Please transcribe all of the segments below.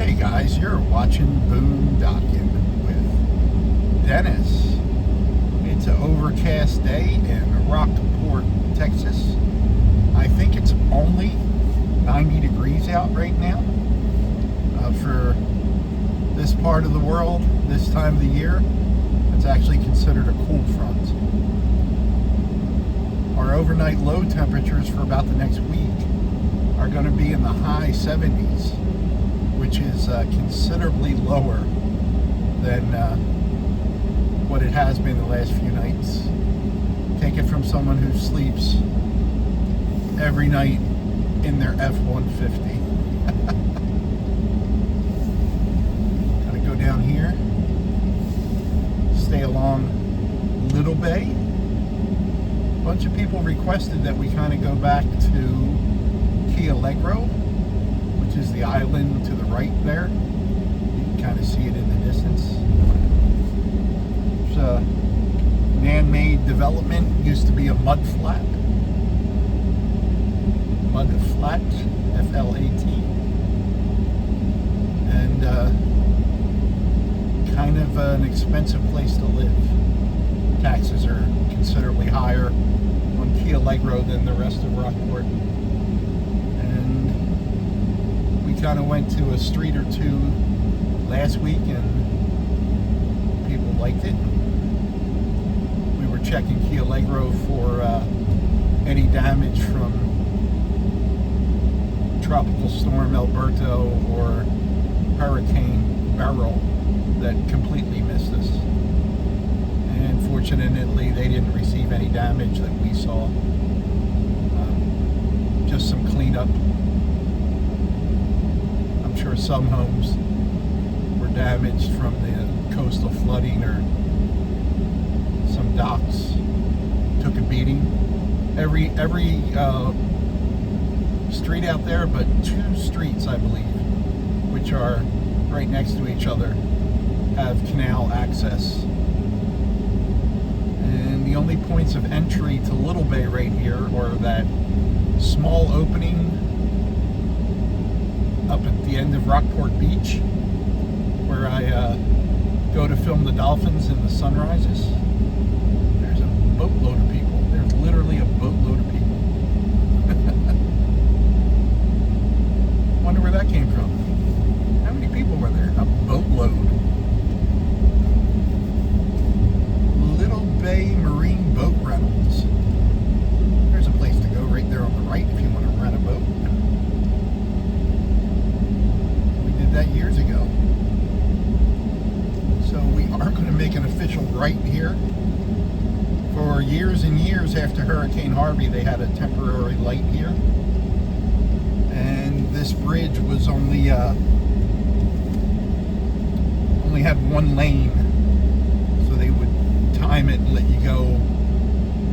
Hey guys, you're watching Boondocking with Dennis. It's an overcast day in Rockport, Texas. I think it's only 90 degrees out right now. For this part of the world, this time of the year, it's actually considered a cool front. Our overnight low temperatures for about the next week are going to be in the high 70s, which is considerably lower than what it has been the last few nights. Take it from someone who sleeps every night in their F-150. Gotta go down here, stay along Little Bay. A bunch of people requested that we kind of go back to Key Allegro, which is the island to the right there. You can kind of see it in the distance. It's a man-made development. Used to be a mud flat. Mud flat, F-L-A-T. And kind of an expensive place to live. Taxes are considerably higher on Key Allegro than the rest of Rockport. Kind of went to a street or two last week and people liked it. We were checking Key Allegro for any damage from Tropical Storm Alberto or Hurricane Beryl that completely missed us. And fortunately, they didn't receive any damage that we saw. Just some cleanup. I'm sure some homes were damaged from the coastal flooding, or some docks took a beating. Every street out there, but two streets, I believe, which are right next to each other, have canal access. And the only points of entry to Little Bay right here are that small opening up at the end of Rockport Beach, where I go to film the dolphins and the sunrises. There's a boatload of people. There's literally a boatload of people. Wonder where that came from. How many people were there? A boatload. Little Bay Marine Boat Rentals. There's a place to go right there on the right if you want to rent a boat. That years ago. So we are going to make an official right here. For years and years after Hurricane Harvey, they had a temporary light here, and this bridge was only had one lane, so they would time it and let you go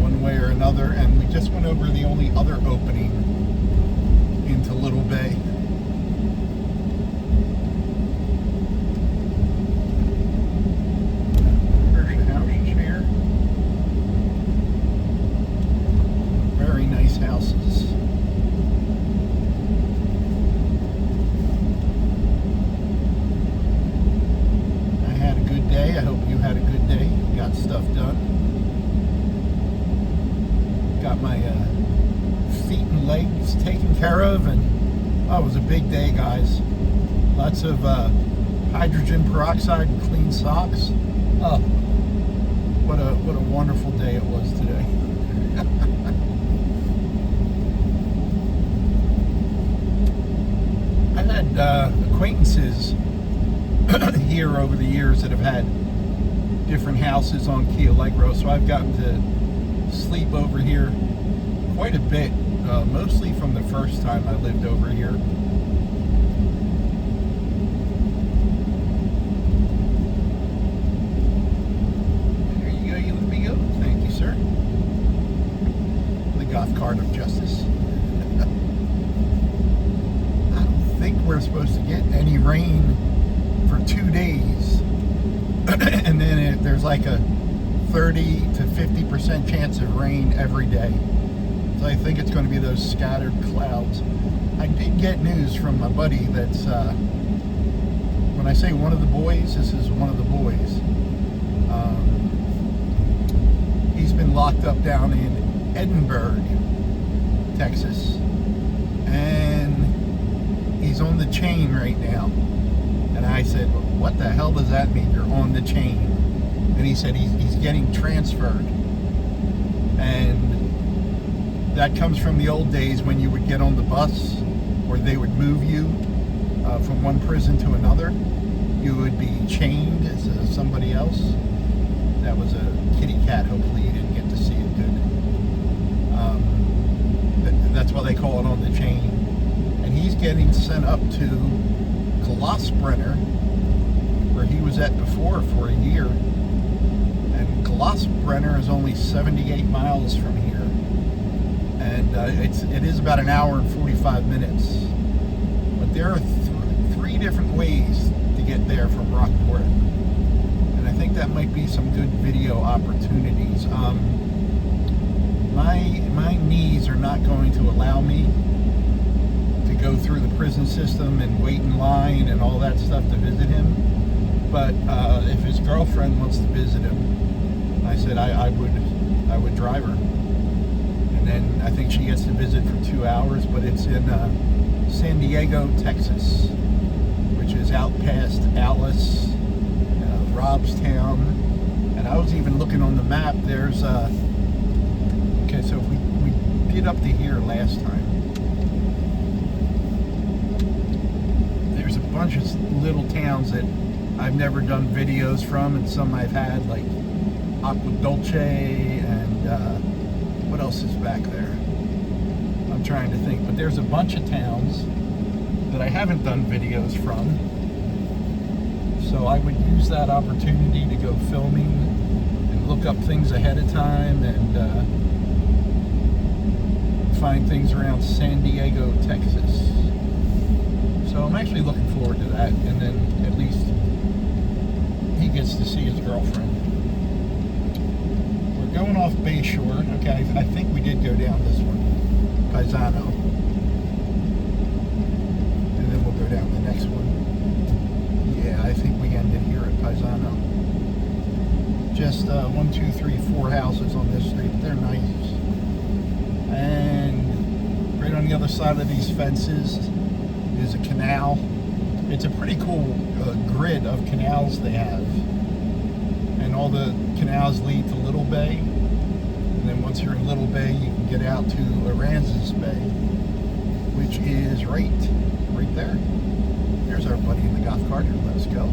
one way or another. And we just went over the only other opening into Little Bay. Houses. I had a good day. I hope you had a good day. Got stuff done. Got my feet and legs taken care of, and it was a big day, guys. Lots of hydrogen peroxide and clean socks. Oh, what a wonderful day it was today. Acquaintances here over the years that have had different houses on Key Allegro, so I've gotten to sleep over here quite a bit, mostly from the first time I lived over here. There you go, you let me go. Thank you, sir. The golf cart of justice. We're supposed to get any rain for 2 days, and then there's like a 30 to 50% chance of rain every day. So I think it's going to be those scattered clouds. I did get news from my buddy that's when I say one of the boys, this is one of the boys. He's been locked up down in Edinburgh, Texas, and he's on the chain right now. And I said, what the hell does that mean, you're on the chain? And he said he's getting transferred. And that comes from the old days when you would get on the bus, or they would move you from one prison to another. You would be chained as somebody else. That was a kitty cat. Hopefully you didn't get to see it good. That's why they call it on the chain. And he's getting sent up to Brenner, where he was at before for a year. And Brenner is only 78 miles from here. And it is about an hour and 45 minutes. But there are three different ways to get there from Rockport. And I think that might be some good video opportunities. My knees are not going to allow me to go through the prison system and wait in line and all that stuff to visit him. But if his girlfriend wants to visit him, I said I would drive her. And then I think she gets to visit for 2 hours, but it's in San Diego, Texas, which is out past Alice, Robstown. And I was even looking on the map. There's okay, so if we get up to here last time, there's a bunch of little towns that I've never done videos from, and some I've had, like Aqua Dulce, and what else is back there? I'm trying to think, but there's a bunch of towns that I haven't done videos from. So I would use that opportunity to go filming and look up things ahead of time and find things around San Diego, Texas. So I'm actually looking forward to that, and then at least he gets to see his girlfriend. We're going off Bayshore. Okay, I think we did go down this one, Paisano. And then we'll go down the next one. Yeah, I think we ended here at Paisano. Just 1, 2, 3, 4 houses on this street. They're nice. And right on the other side of these fences is a canal. It's a pretty cool grid of canals they have. And all the canals lead to Little Bay. And then once you're in Little Bay, you can get out to Aransas Bay, which is right there. There's our buddy in the golf cart who let us go.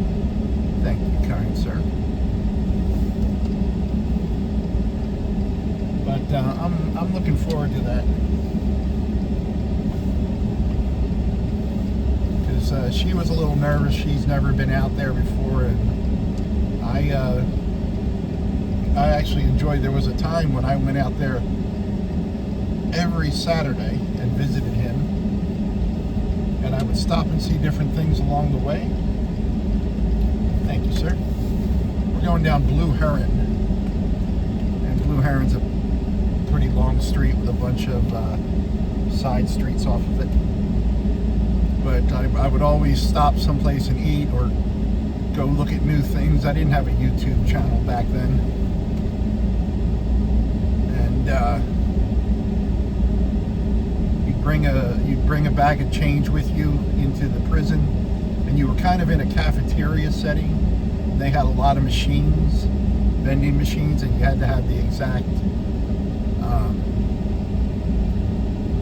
Thank you, kind sir. But I'm looking forward to that, because she was a little nervous. She's never been out there before, and I actually enjoyed. There was a time when I went out there every Saturday and visited him, and I would stop and see different things along the way. Thank you, sir. We're going down Blue Heron, and Blue Heron's a pretty long street with a bunch of side streets off of it. But I would always stop someplace and eat or go look at new things. I didn't have a YouTube channel back then. And you'd bring a bag of change with you into the prison, and you were kind of in a cafeteria setting. And they had a lot of machines, vending machines, and you had to have the exact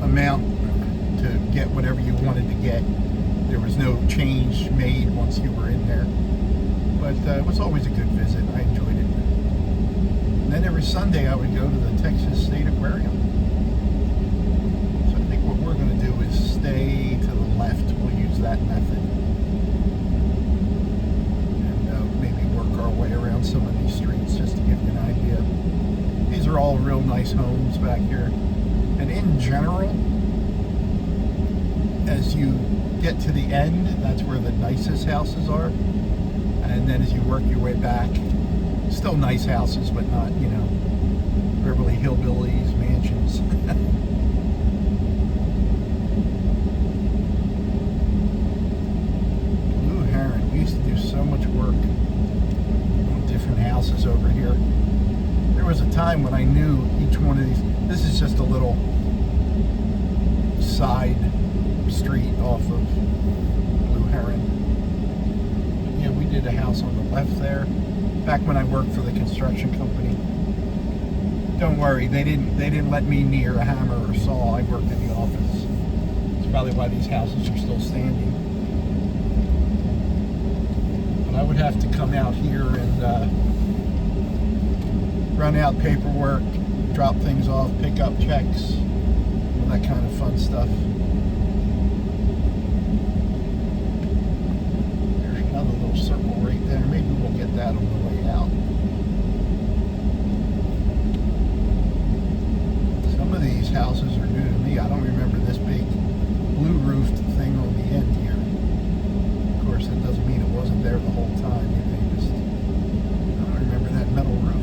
amount to get whatever you wanted to get. There was no change made once you were in there. But it was always a good visit. I enjoyed it. And then every Sunday I would go to the Texas State Aquarium. So I think what we're going to do is stay to the left. We'll use that method. And maybe work our way around some of these streets just to give you an idea. These are all real nice homes back here. And in general, as you get to the end, that's where the nicest houses are. And then as you work your way back, still nice houses, but not, you know, Beverly Hillbillies, mansions. Blue Heron. We used to was a time when I knew each one of these. This is just a little side street off of Blue Heron. But yeah, we did a house on the left there back when I worked for the construction company. Don't worry, they didn't let me near a hammer or saw. I worked in the office. It's probably why these houses are still standing. But I would have to come out here and run out paperwork, drop things off, pick up checks, all that kind of fun stuff. There's another little circle right there. Maybe we'll get that on the way out. Some of these houses are new to me. I don't remember this big blue roofed thing on the end here. Of course, that doesn't mean it wasn't there the whole time. I don't remember that metal roof.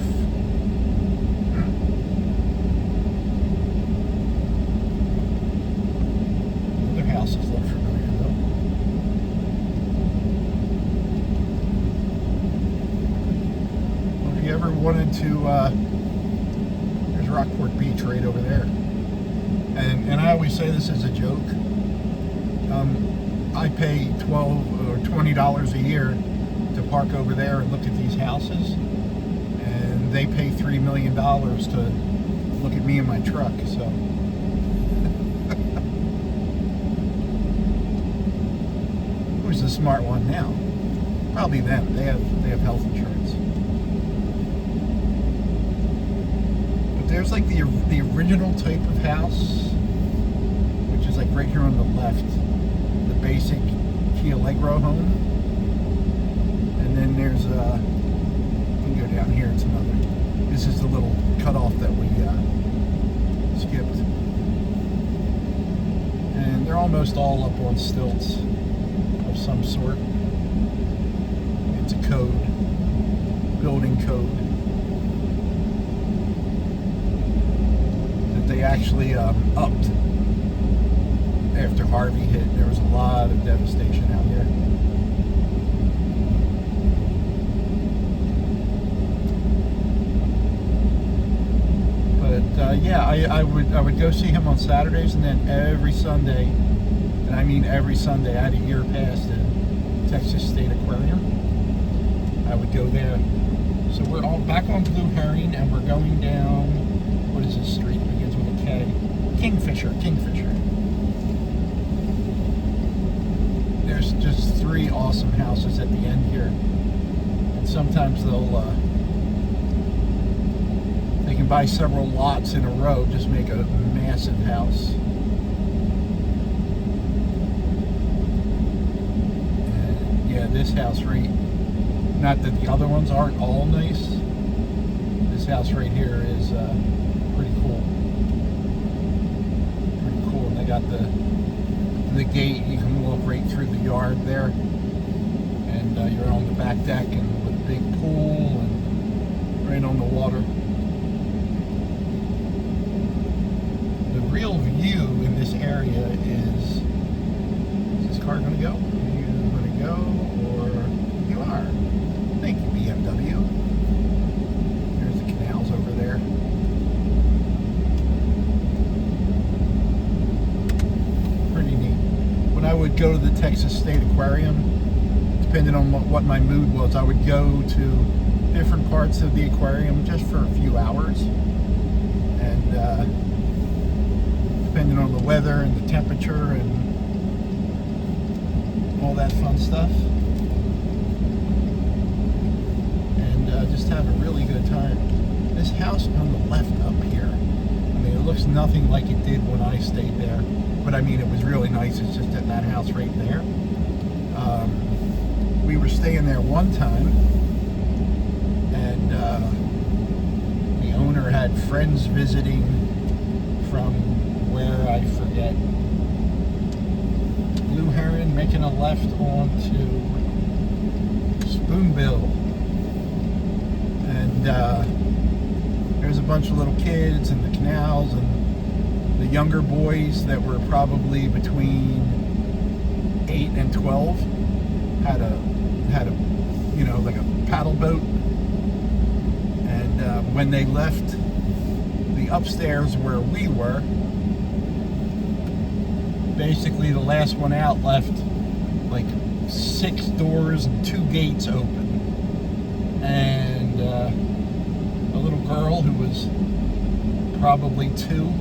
Other houses look familiar though. Well, if you ever wanted to, there's Rockport Beach right over there. And I always say this as a joke. I pay $12 or $20 a year to park over there and look at these houses, and they pay $3 million to look at me in my truck. So who's the smart one now? Probably them. They have health insurance. But there's like the original type of house, which is like right here on the left, the basic Key Allegro home. And then there's you can go down here, it's another. This is the little cutoff that we skipped. And they're almost all up on stilts of some sort. It's a code, building code, that they actually upped after Harvey hit. There was a lot of devastation out here. Yeah, I would go see him on Saturdays, and then every Sunday, and I mean every Sunday, I had a year pass to Texas State Aquarium. I would go there. So we're all back on Blue Herring, and we're going down, what is this street? It begins with a K. Kingfisher. There's just 3 awesome houses at the end here. And sometimes they can buy several lots in a row, just make a massive house. And yeah, this house right, not that the other ones aren't all nice, this house right here is pretty cool. Pretty cool. And they got the gate, you can walk right through the yard there, and you're on the back deck and with a big pool and right on the water. Real view in this area is this car going to go? Are you going to go, or you are? Thank you, BMW. There's the canals over there. Pretty neat. When I would go to the Texas State Aquarium, depending on what my mood was, I would go to different parts of the aquarium just for a few hours, and depending on the weather and the temperature and all that fun stuff, and just have a really good time. This house on the left up here, I mean, it looks nothing like it did when I stayed there, but I mean, it was really nice. It's just at that house right there. We were staying there one time, and the owner had friends visiting from where, I forget, Blue Heron, making a left onto Spoonbill, and there's a bunch of little kids in the canals, and the younger boys that were probably between 8 and 12 had a like a paddle boat, and when they left the upstairs where we were, basically the last one out left like 6 doors and 2 gates open. And a little girl who was probably 2,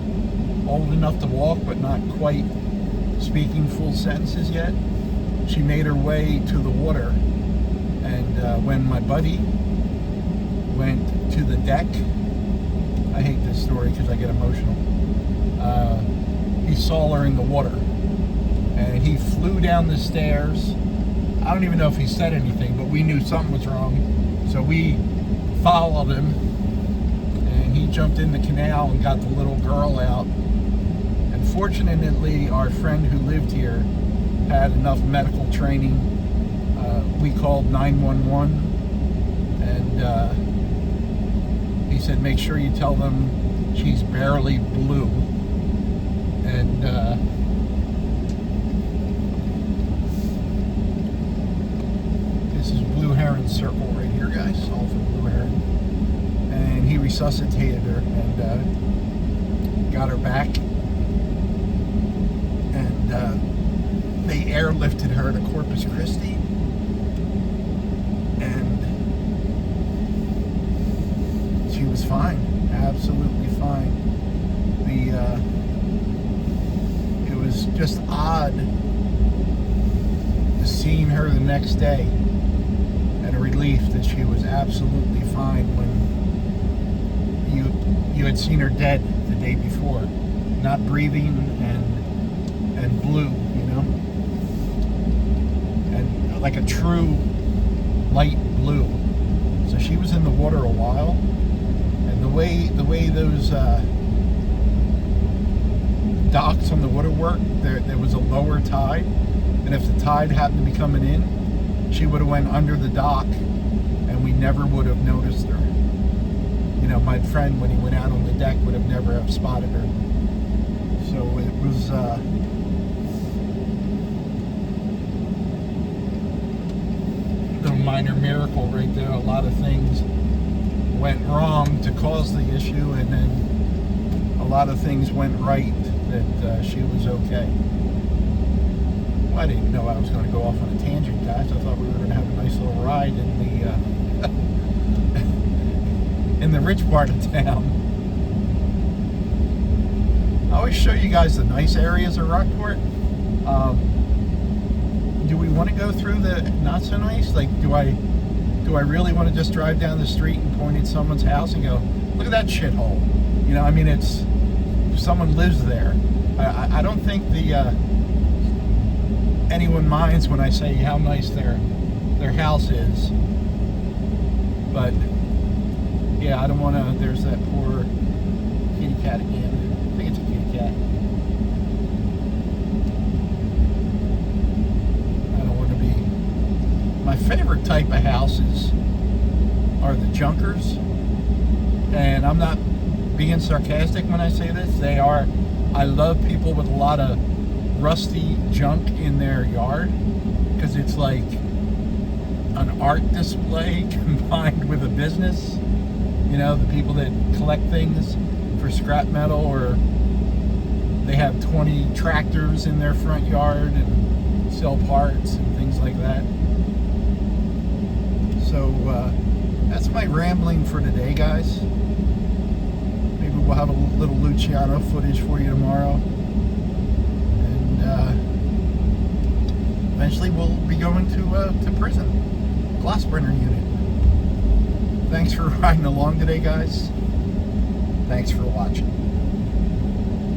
old enough to walk but not quite speaking full sentences yet, she made her way to the water. And when my buddy went to the deck, I hate this story because I get emotional, he saw her in the water, and he flew down the stairs. I don't even know if he said anything, but we knew something was wrong, so we followed him, and he jumped in the canal and got the little girl out. And fortunately, our friend who lived here had enough medical training. We called 911, and he said, make sure you tell them she's barely blue. And this is Blue Heron Circle right here, guys, all for Blue Heron. And he resuscitated her and got her back. And they airlifted her to Corpus Christi. And she was fine, absolutely fine. It was just odd seeing her the next day, and a relief that she was absolutely fine when you had seen her dead the day before, not breathing and blue, you know, and like a true light blue. So she was in the water a while, and the way those docks on the water work, there was a lower tide, and if the tide happened to be coming in, she would have went under the dock, and we never would have noticed her. You know, my friend, when he went out on the deck, would have never have spotted her. So it was a minor miracle right there. A lot of things went wrong to cause the issue, and then a lot of things went right that she was okay. Well, I didn't know I was going to go off on a tangent, guys. I thought we were going to have a nice little ride in the in the rich part of town. I always show you guys the nice areas of Rockport. Do we want to go through the not so nice? Like, do I really want to just drive down the street and point at someone's house and go, look at that shithole? You know, I mean, it's, someone lives there. I don't think anyone minds when I say how nice their house is. But yeah, I don't want to. There's that poor kitty cat again. I think it's a kitty cat. I don't want to be. My favorite type of houses are the junkers, and I'm not being sarcastic when I say this. They are. I love people with a lot of rusty junk in their yard, because it's like an art display combined with a business. You know, the people that collect things for scrap metal, or they have 20 tractors in their front yard and sell parts and things like that. So that's my rambling for today, guys. Maybe we'll have a little Luciano footage for you tomorrow. And eventually we'll be going to prison. Glass burner unit. Thanks for riding along today, guys. Thanks for watching.